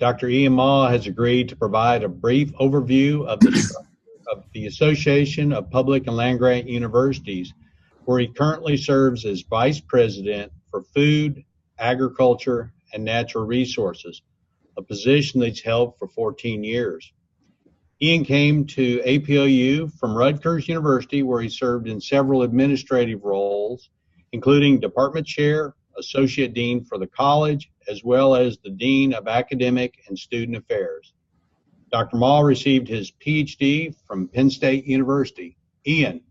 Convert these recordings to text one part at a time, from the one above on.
Dr. Ian Maw has agreed to provide a brief overview of the Association of Public and Land-Grant Universities, where he currently serves as Vice President for Food, Agriculture, and Natural Resources, a position that's held for 14 years. Ian came to APLU from Rutgers University, where he served in several administrative roles, including Department Chair, Associate Dean for the college, as well as the Dean of Academic and Student Affairs. Dr. Maw received his PhD from Penn State University. Ian.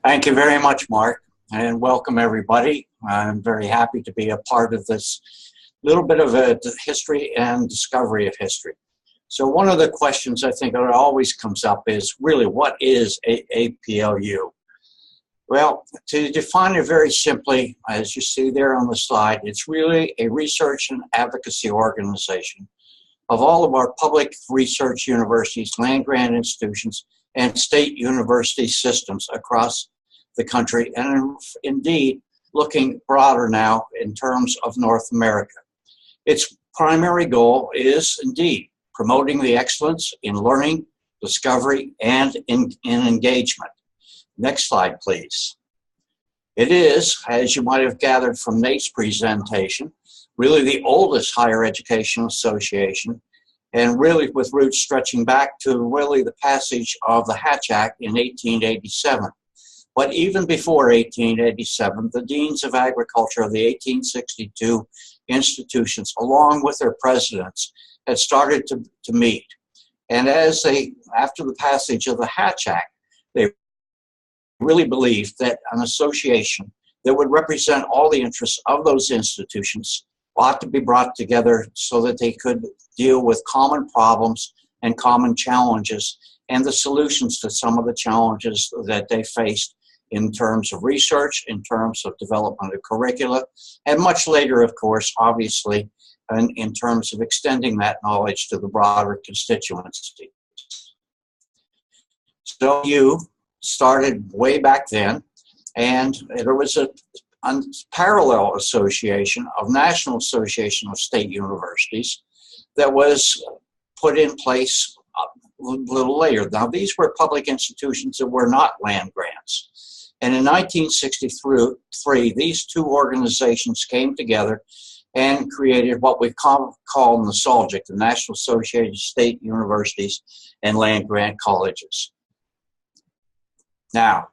Thank you very much, Mark, and welcome everybody. I'm very happy to be a part of this little bit of a history and discovery of history. So one of the questions I think that always comes up is really, what is APLU? Well, to define it very simply, as you see there on the slide, it's really a research and advocacy organization of all of our public research universities, land-grant institutions, and state university systems across the country, and indeed looking broader now in terms of North America. Its primary goal is indeed promoting the excellence in learning, discovery, and in engagement. Next slide, please. It is, as you might have gathered from Nate's presentation, really the oldest higher education association, and really with roots stretching back to really the passage of the Hatch Act in 1887. But even before 1887, the deans of agriculture of the 1862 institutions, along with their presidents, had started to meet. And as after the passage of the Hatch Act, they really believed that an association that would represent all the interests of those institutions ought to be brought together so that they could deal with common problems and common challenges and the solutions to some of the challenges that they faced in terms of research, in terms of development of curricula, and much later, of course, obviously, in terms of extending that knowledge to the broader constituency. So you started way back then, and there was a parallel association of National Association of State Universities that was put in place a little later. Now, these were public institutions that were not land grants. And in 1963, these two organizations came together and created what we call NASALGIC, the National Association of State Universities and Land Grant Colleges. Now,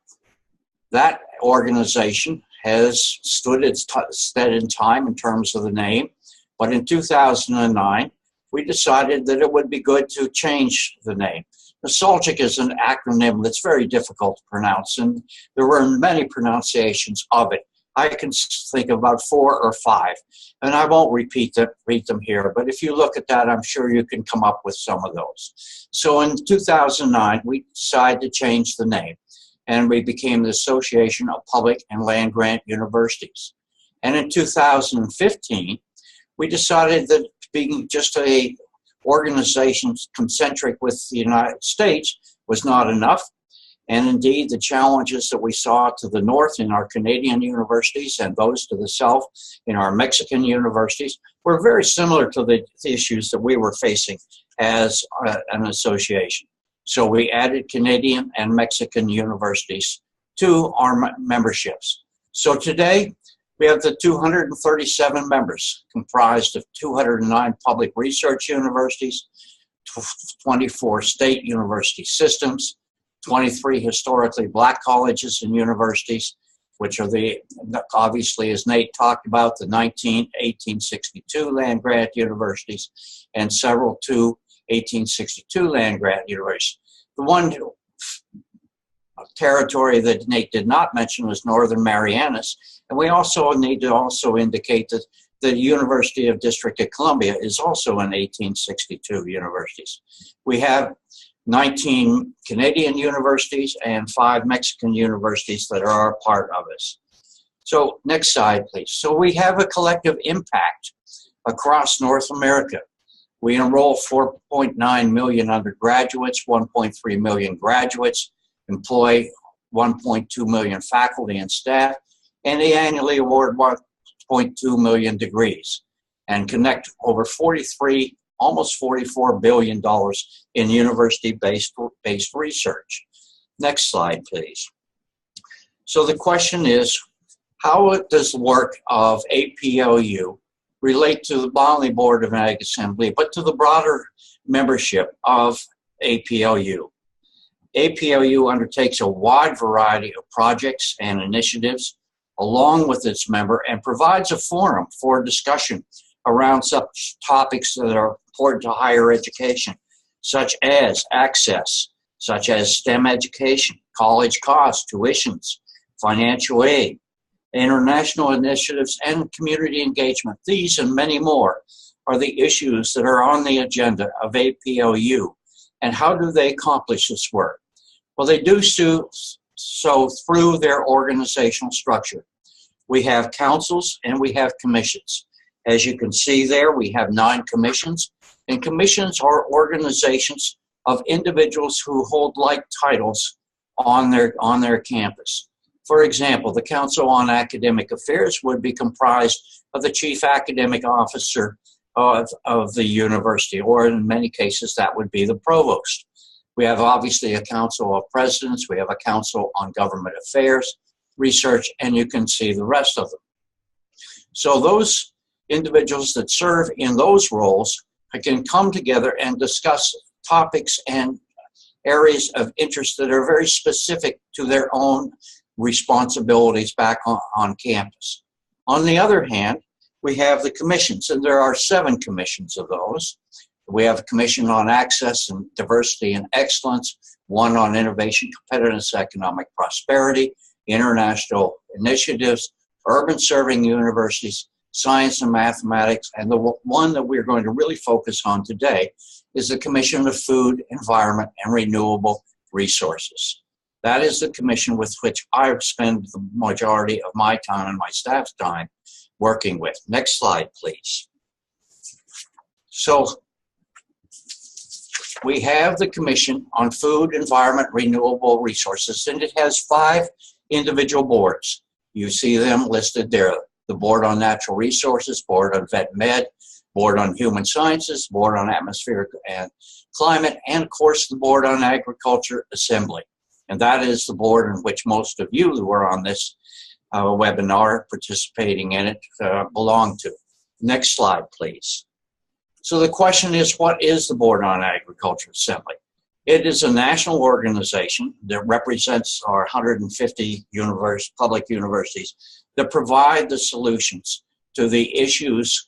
that organization has stood its stead in time in terms of the name, but in 2009, we decided that it would be good to change the name. NASALGIC is an acronym that's very difficult to pronounce, and there were many pronunciations of it. I can think of about 4 or 5, and I won't repeat them here, but if you look at that, I'm sure you can come up with some of those. So in 2009, we decided to change the name, and we became the Association of Public and Land Grant Universities. And in 2015, we decided that being just a organization concentric with the United States was not enough. And indeed, the challenges that we saw to the north in our Canadian universities and those to the south in our Mexican universities were very similar to the issues that we were facing as an association. So we added Canadian and Mexican universities to our memberships. So today, we have the 237 members, comprised of 209 public research universities, 24 state university systems, 23 historically Black colleges and universities, which are obviously, as Nate talked about, the 1862 land grant universities, and several 1862 land grant universities. The one territory that Nate did not mention was Northern Marianas, and we also need to indicate that the University of District of Columbia is also an 1862 universities. We have 19 Canadian universities and 5 Mexican universities that are a part of us. So next slide, please. So we have a collective impact across North America. We enroll 4.9 million undergraduates, 1.3 million graduates, employ 1.2 million faculty and staff, and they annually award 1.2 million degrees. and connect over 43, almost $44 billion in university-based research. Next slide, please. So the question is, how does the work of APLU relate to the not only Board of Ag Assembly, but to the broader membership of APLU? APLU undertakes a wide variety of projects and initiatives along with its member and provides a forum for discussion around such topics that are important to higher education, such as access, such as STEM education, college costs, tuitions, financial aid, international initiatives, and community engagement. These and many more are the issues that are on the agenda of APLU. And how do they accomplish this work? Well, they do so through their organizational structure. We have councils and we have commissions. As you can see there, we have 9 commissions, and commissions are organizations of individuals who hold like titles on their campus. For example, the Council on Academic Affairs would be comprised of the Chief Academic Officer of the university, or in many cases that would be the Provost. We have obviously a Council of Presidents, we have a Council on Government Affairs, Research, and you can see the rest of them. So those individuals that serve in those roles can come together and discuss topics and areas of interest that are very specific to their own responsibilities back on campus. On the other hand, we have the commissions, and there are 7 commissions of those. We have a commission on access and diversity and excellence, 1 on innovation, competitiveness, economic prosperity, international initiatives, urban serving universities, science and mathematics, and the one that we're going to really focus on today is the Commission of Food, Environment, and Renewable Resources. That is the commission with which I spend the majority of my time and my staff's time working with. Next slide, please. So we have the Commission on Food, Environment, Renewable Resources, and it has 5 individual boards. You see them listed there. The Board on Natural Resources, Board on Vet Med, Board on Human Sciences, Board on Atmospheric and Climate, and of course the Board on Agriculture Assembly. And that is the board in which most of you who are on this webinar participating in it belong to. Next slide, please. So the question is, what is the Board on Agriculture Assembly? It is a national organization that represents our 150 public universities that provide the solutions to the issues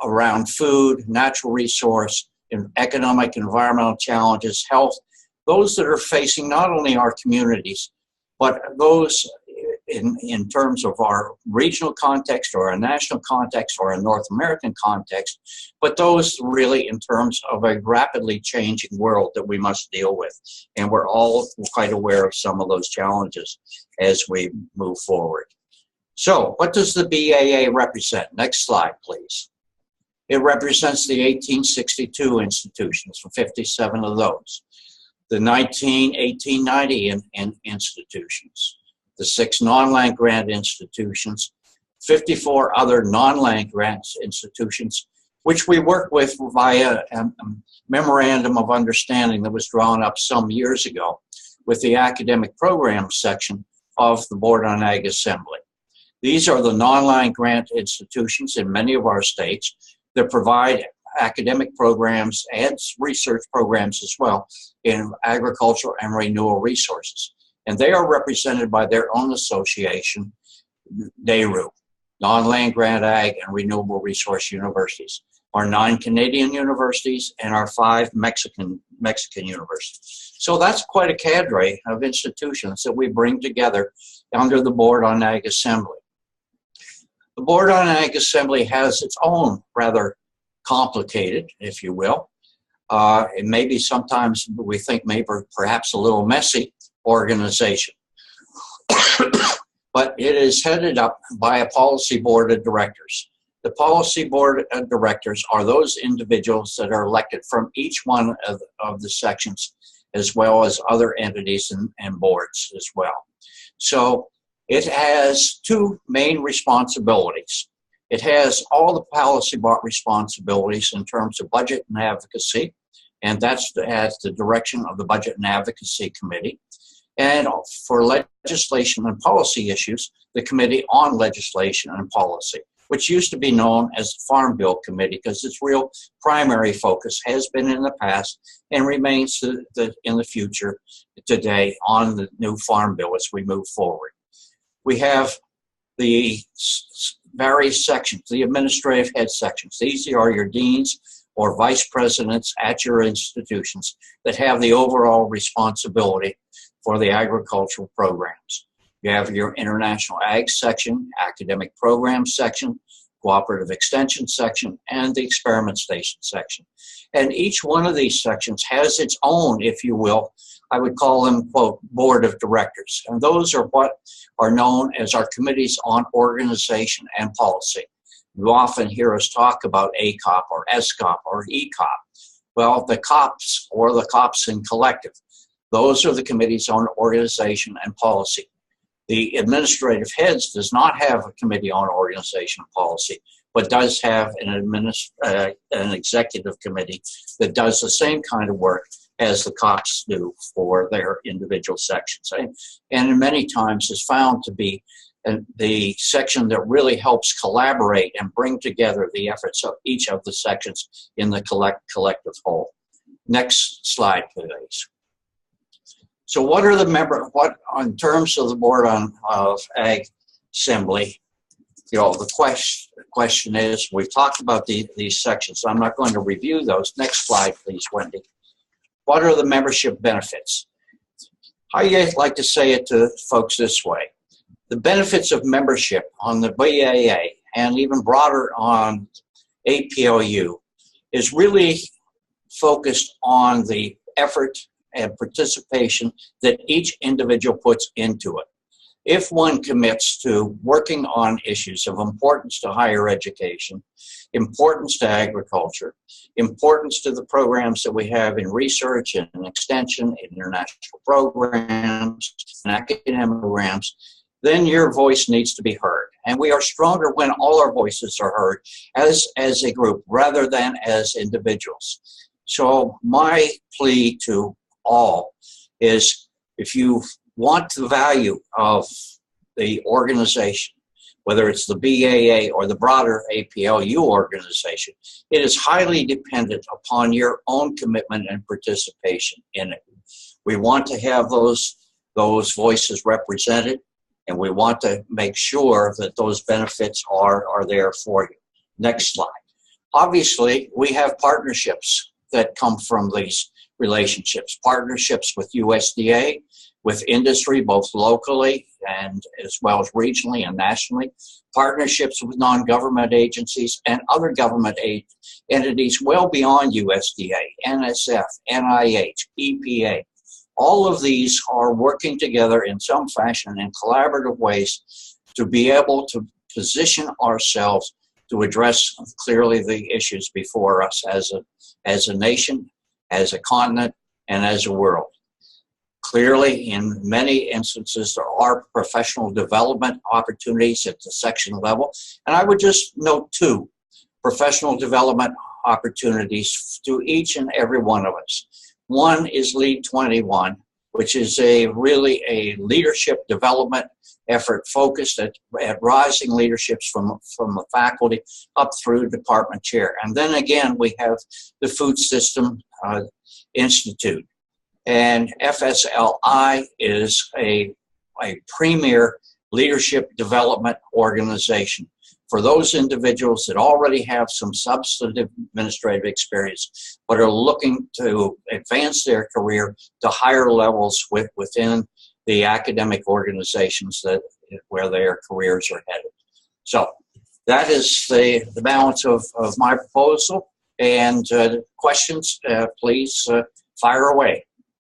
around food, natural resource, and economic, environmental challenges, health, those that are facing not only our communities, but those in terms of our regional context or a national context or a North American context, but those really in terms of a rapidly changing world that we must deal with. And we're all quite aware of some of those challenges as we move forward. So what does the BAA represent? Next slide, please. It represents the 1862 institutions, 57 of those, the 1890 institutions, the 6 non-land grant institutions, 54 other non-land grant institutions, which we work with via a memorandum of understanding that was drawn up some years ago with the academic programs section of the Board on Ag Assembly. These are the non-land grant institutions in many of our states that provide academic programs and research programs as well in agriculture and renewable resources. And they are represented by their own association, NARU, Non-Land Grant Ag and Renewable Resource Universities, our 9 Canadian universities and our 5 Mexican universities. So that's quite a cadre of institutions that we bring together under the Board on Ag Assembly. The Board on Ag Assembly has its own rather complicated, if you will, it may be sometimes we think maybe perhaps a little messy organization, but it is headed up by a policy board of directors. The policy board of directors are those individuals that are elected from each one of the sections, as well as other entities and boards as well. So it has 2 main responsibilities. It has all the policy responsibilities in terms of budget and advocacy, and that's at the direction of the Budget and Advocacy Committee. And for legislation and policy issues, the Committee on Legislation and Policy, which used to be known as the Farm Bill Committee, because its real primary focus has been in the past and remains in the future today on the new Farm Bill as we move forward. We have the various sections, the administrative head sections. These are your deans or vice presidents at your institutions that have the overall responsibility for the agricultural programs. You have your international ag section, academic programs section, cooperative extension section, and the experiment station section. And each one of these sections has its own, if you will, I would call them, quote, board of directors. And those are what are known as our committees on organization and policy. You often hear us talk about ACOP or SCOP or ECOP. Well, the COPs or the COPs in collective, those are the committees on organization and policy. The administrative heads does not have a committee on organization and policy, but does have an executive committee that does the same kind of work as the COPs do for their individual sections. And many times is found to be the section that really helps collaborate and bring together the efforts of each of the sections in the collective whole. Next slide, please. So what are the in terms of the Board of Ag Assembly, you know, the question is, we've talked about these sections, so I'm not going to review those. Next slide, please, Wendy. What are the membership benefits? I like to say it to folks this way. The benefits of membership on the BAA and even broader on APLU is really focused on the effort and participation that each individual puts into it. If one commits to working on issues of importance to higher education, importance to agriculture, importance to the programs that we have in research and extension, international programs, and academic programs, then your voice needs to be heard. And we are stronger when all our voices are heard as a group rather than as individuals. So my plea to all is, if you want the value of the organization, whether it's the BAA or the broader APLU organization, it is highly dependent upon your own commitment and participation in it. We want to have those voices represented, and we want to make sure that those benefits are there for you. Next slide. Obviously, we have partnerships that come from these relationships, partnerships with USDA, with industry, both locally and as well as regionally and nationally, partnerships with non-government agencies and other government entities well beyond USDA, NSF, NIH, EPA. All of these are working together in some fashion in collaborative ways to be able to position ourselves to address clearly the issues before us as a nation, as a continent, and as a world. Clearly, in many instances, there are professional development opportunities at the section level. And I would just note two professional development opportunities to each and every one of us. One is Lead 21, which is really a leadership development effort focused at rising leaderships from the faculty up through department chair. And then again, we have the Food System Institute. And FSLI is a premier leadership development organization for those individuals that already have some substantive administrative experience but are looking to advance their career to higher levels within the academic organizations where their careers are headed. So that is the balance of my proposal. And questions, please fire away.